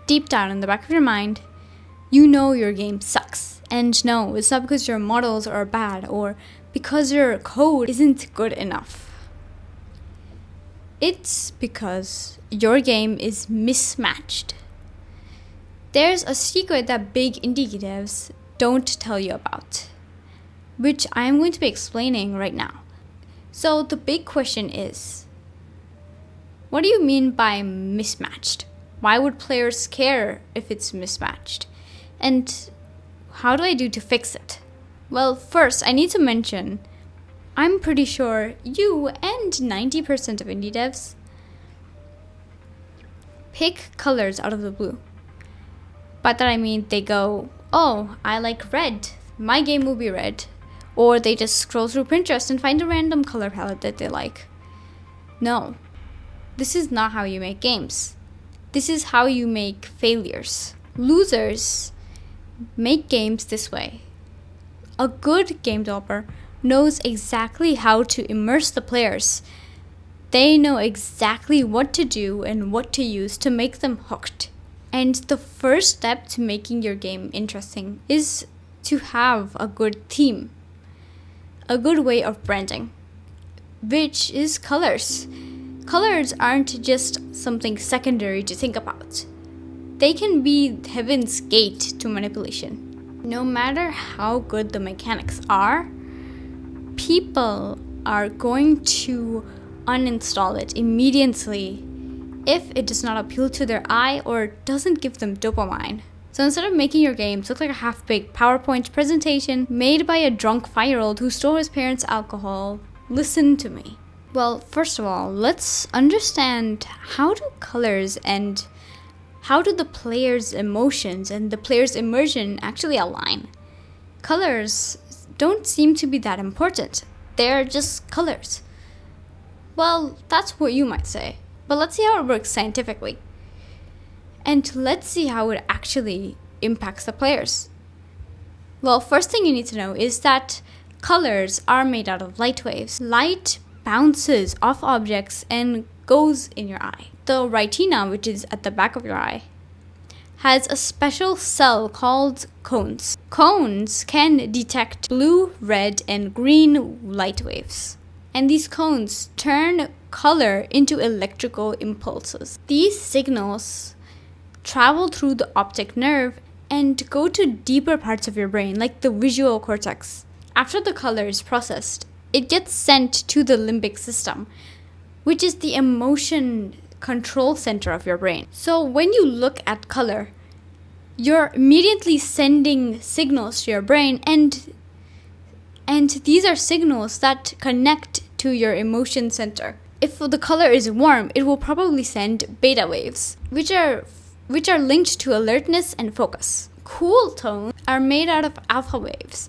deep down in the back of your mind, you know your game sucks. And no, it's not because your models are bad or because your code isn't good enough. It's because your game is mismatched. There's a secret that big indie devs don't tell you about, which I'm going to be explaining right now. So the big question is, what do you mean by mismatched? Why would players care if it's mismatched? And how do I do to fix it? Well, first, I need to mention, I'm pretty sure you and 90% of indie devs pick colors out of the blue. By that I mean they go, oh, I like red. My game will be red. Or they just scroll through Pinterest and find a random color palette that they like. No, this is not how you make games. This is how you make failures. Losers make games this way. A good game developer knows exactly how to immerse the players. They know exactly what to do and what to use to make them hooked. And the first step to making your game interesting is to have a good theme, a good way of branding, which is colors. Colors aren't just something secondary to think about. They can be heaven's gate to manipulation. No matter how good the mechanics are, people are going to uninstall it immediately if it does not appeal to their eye or doesn't give them dopamine. So instead of making your games look like a half-baked PowerPoint presentation made by a drunk 5-year-old who stole his parents' alcohol, listen to me. Well, first of all, let's understand how do colors and how do the player's emotions and the player's immersion actually align? Colors don't seem to be that important. They're just colors. Well, that's what you might say. But let's see how it works scientifically. And let's see how it actually impacts the players. Well, first thing you need to know is that colors are made out of light waves. Light bounces off objects and goes in your eye. The retina, which is at the back of your eye, has a special cell called cones. Cones can detect blue, red, and green light waves. And these cones turn color into electrical impulses. These signals travel through the optic nerve and go to deeper parts of your brain, like the visual cortex. After the color is processed, it gets sent to the limbic system, which is the emotion control center of your brain. So when you look at color, you're immediately sending signals to your brain, and these are signals that connect to your emotion center. If the color is warm, it will probably send beta waves, which are linked to alertness and focus. Cool tones are made out of alpha waves,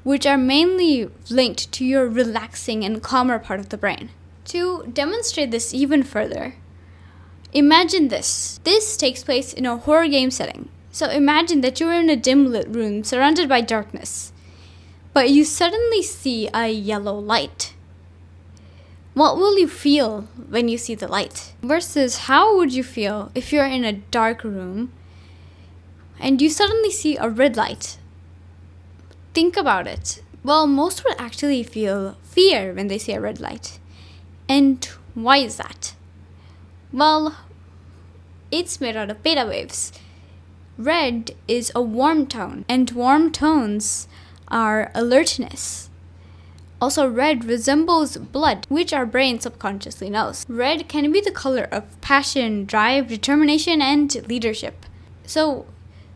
which are mainly linked to your relaxing and calmer part of the brain. To demonstrate this even further, imagine this. This takes place in a horror game setting. So imagine that you're in a dim lit room surrounded by darkness, but you suddenly see a yellow light. What will you feel when you see the light? Versus how would you feel if you're in a dark room and you suddenly see a red light? Think about it. Well, most would actually feel fear when they see a red light. And why is that? Well, it's made out of beta waves. Red is a warm tone, and warm tones are alertness. Also, red resembles blood, which our brain subconsciously knows. Red can be the color of passion, drive, determination, and leadership. So,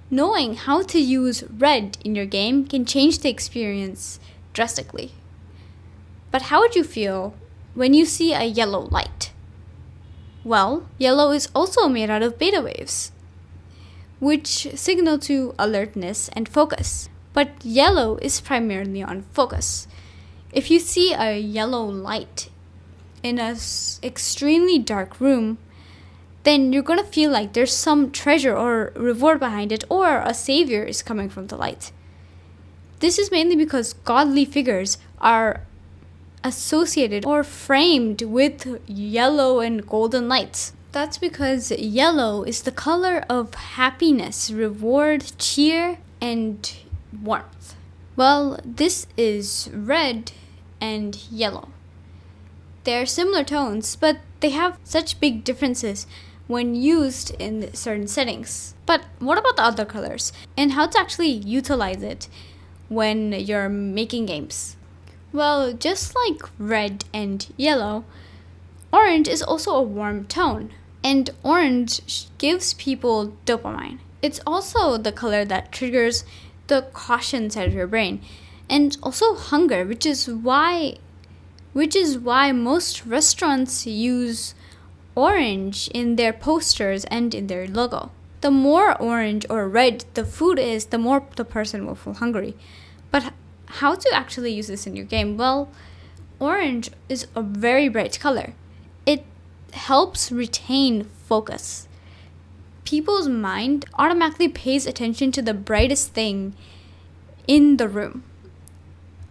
knowing how to use red in your game can change the experience drastically. But how would you feel when you see a yellow light? Well, yellow is also made out of beta waves, which signal to alertness and focus. But yellow is primarily on focus. If you see a yellow light in an extremely dark room, then you're going to feel like there's some treasure or reward behind it, or a savior is coming from the light. This is mainly because godly figures are associated or framed with yellow and golden lights. That's because yellow is the color of happiness, reward, cheer, and warmth. Well, this is red and yellow. They're similar tones, but they have such big differences when used in certain settings. But what about the other colors and how to actually utilize it when you're making games? Well, just like red and yellow, orange is also a warm tone, and orange gives people dopamine. It's also the color that triggers the caution side of your brain, and also hunger, which is why most restaurants use orange in their posters and in their logo. The more orange or red the food is, the more the person will feel hungry. But how to actually use this in your game? Well, orange is a very bright color. It helps retain focus. People's mind automatically pays attention to the brightest thing in the room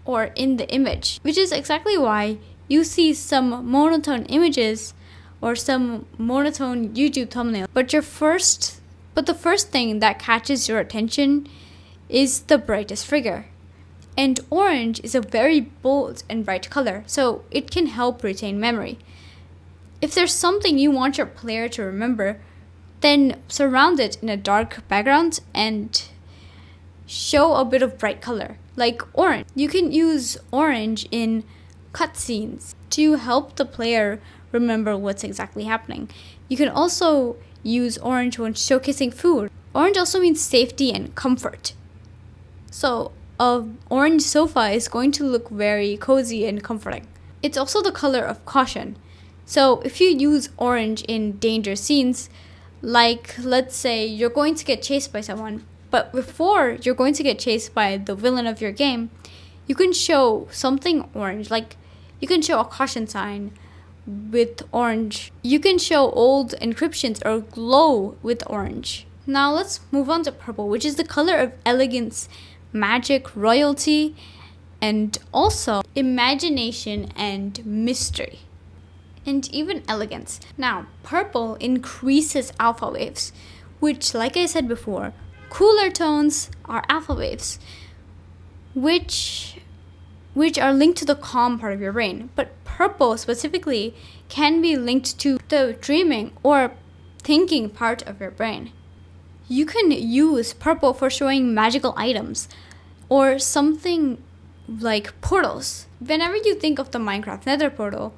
or in the image, which is exactly why you see some monotone images or some monotone YouTube thumbnail. But the first thing that catches your attention is the brightest figure. And orange is a very bold and bright color, so it can help retain memory. If there's something you want your player to remember, then surround it in a dark background and show a bit of bright color, like orange. You can use orange in cutscenes to help the player remember what's exactly happening. You can also use orange when showcasing food. Orange also means safety and comfort. So an orange sofa is going to look very cozy and comforting. It's also the color of caution. So if you use orange in danger scenes, like let's say you're going to get chased by someone, but before you're going to get chased by the villain of your game, you can show something orange, like you can show a caution sign with orange. You can show old encryptions or glow with orange. Now let's move on to purple, which is the color of elegance, magic, royalty, and also imagination and mystery, and even elegance. Now, purple increases alpha waves, which, like I said before, cooler tones are alpha waves, which are linked to the calm part of your brain. But purple specifically can be linked to the dreaming or thinking part of your brain. You can use purple for showing magical items or something like portals. Whenever you think of the Minecraft Nether portal,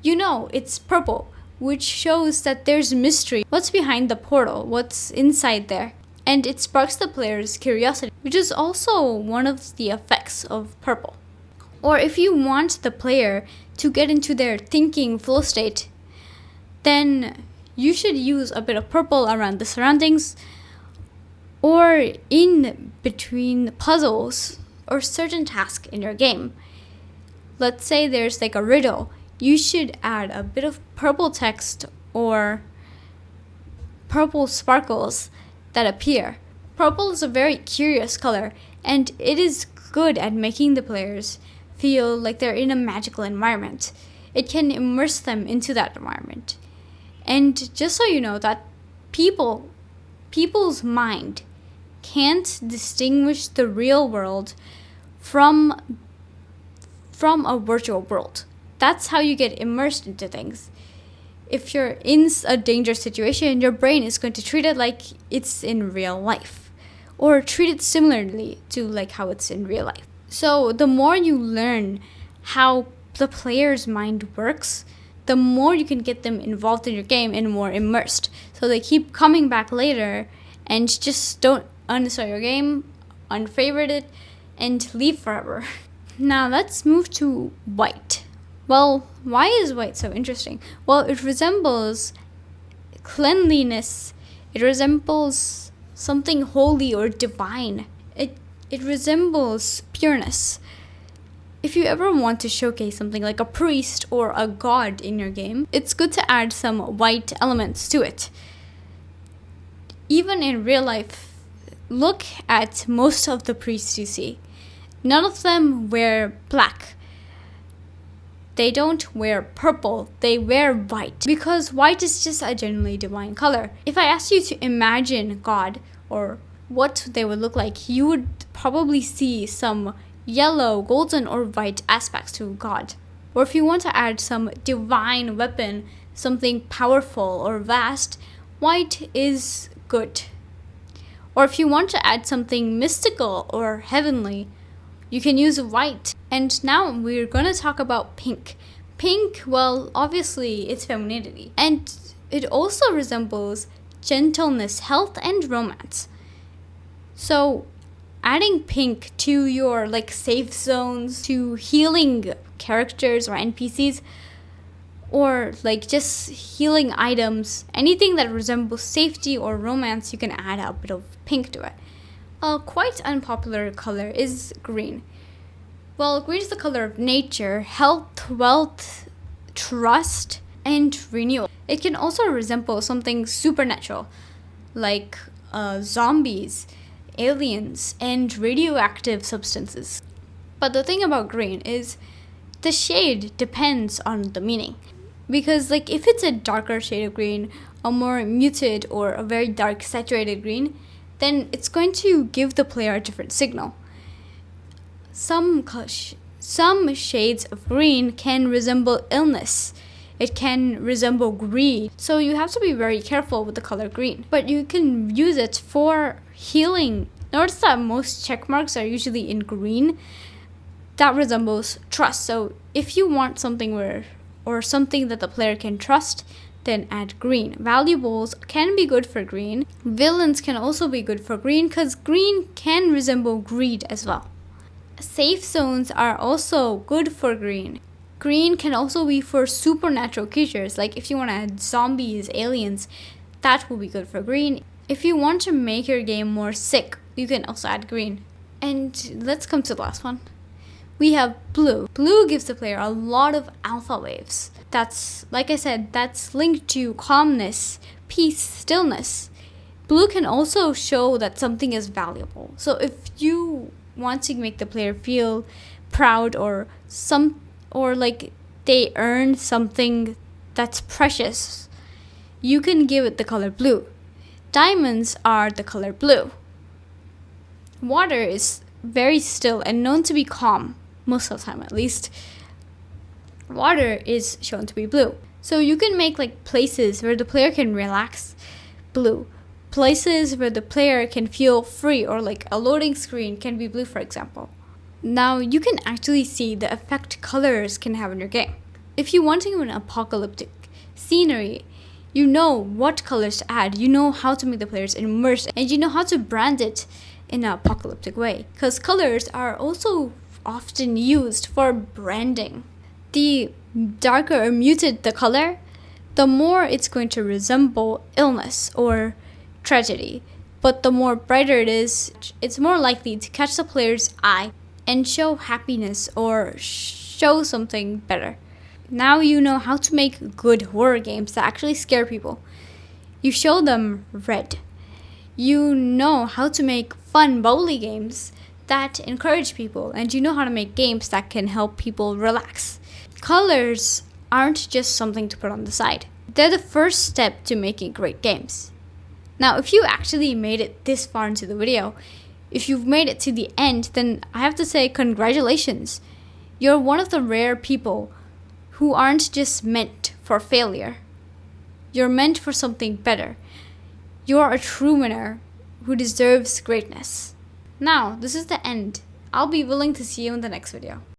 you know it's purple, which shows that there's mystery. What's behind the portal? What's inside there? And it sparks the player's curiosity, which is also one of the effects of purple. Or if you want the player to get into their thinking flow state, then you should use a bit of purple around the surroundings or in between puzzles or certain tasks in your game. Let's say there's like a riddle. You should add a bit of purple text or purple sparkles that appear. Purple is a very curious color, and it is good at making the players feel like they're in a magical environment. It can immerse them into that environment. And just so you know that people's mind can't distinguish the real world from a virtual world. That's how you get immersed into things. If you're in a dangerous situation, your brain is going to treat it like it's in real life, or treat it similarly to like how it's in real life. So the more you learn how the player's mind works, the more you can get them involved in your game and more immersed. So they keep coming back later and just don't uninstall your game, unfavorite it, and leave forever. Now let's move to white. Well, why is white so interesting? Well, it resembles cleanliness. It resembles something holy or divine. It resembles pureness. If you ever want to showcase something like a priest or a god in your game, it's good to add some white elements to it. Even in real life, look at most of the priests you see. None of them wear black. they don't wear purple, they wear white. Because white is just a genuinely divine color. If I asked you to imagine God or what they would look like, you would probably see some yellow, golden, or white aspects to God. Or if you want to add some divine weapon, something powerful or vast, white is good. Or if you want to add something mystical or heavenly, you can use white. And now we're going to talk about pink. Pink, well, obviously it's femininity. And it also resembles gentleness, health, and romance. So adding pink to your safe zones, to healing characters or NPCs, or just healing items, anything that resembles safety or romance, you can add a bit of pink to it. A quite unpopular color is green. Well, green is the color of nature, health, wealth, trust, and renewal. It can also resemble something supernatural, like zombies, aliens, and radioactive substances. But the thing about green is the shade depends on the meaning. Because if it's a darker shade of green, a more muted or a very dark saturated green, then it's going to give the player a different signal. Some shades of green can resemble illness. It can resemble greed. So you have to be very careful with the color green. But you can use it for healing. Notice that most check marks are usually in green. That resembles trust. So if you want something or something that the player can trust, then add green. Valuables can be good for green. Villains can also be good for green because green can resemble greed as well. Safe zones are also good for green. Green can also be for supernatural creatures. If you want to add zombies, aliens, that will be good for green. If you want to make your game more sick, you can also add green. And let's come to the last one. We have blue. Blue gives the player a lot of alpha waves. That's, like I said, that's linked to calmness, peace, stillness. Blue can also show that something is valuable. So if you want to make the player feel proud or they earned something that's precious, you can give it the color blue. Diamonds are the color blue. Water is very still and known to be calm. Most of the time, at least. Water is shown to be blue. So you can make places where the player can relax, blue. Places where the player can feel free, or a loading screen can be blue, for example. Now you can actually see the effect colors can have in your game. If you want to do an apocalyptic scenery, you know what colors to add, you know how to make the players immersed, and you know how to brand it in an apocalyptic way. Because colors are also often used for branding. The darker or muted the color, the more it's going to resemble illness or tragedy. But the more brighter it is, it's more likely to catch the player's eye and show happiness or show something better. Now you know how to make good horror games that actually scare people. You show them red. You know how to make fun, bubbly games that encourage people, and you know how to make games that can help people relax. Colors aren't just something to put on the side. They're the first step to making great games. Now, if you actually made it this far into the video, if you've made it to the end, then I have to say congratulations. You're one of the rare people who aren't just meant for failure. You're meant for something better. You're a true winner who deserves greatness. Now, this is the end. I'll be willing to see you in the next video.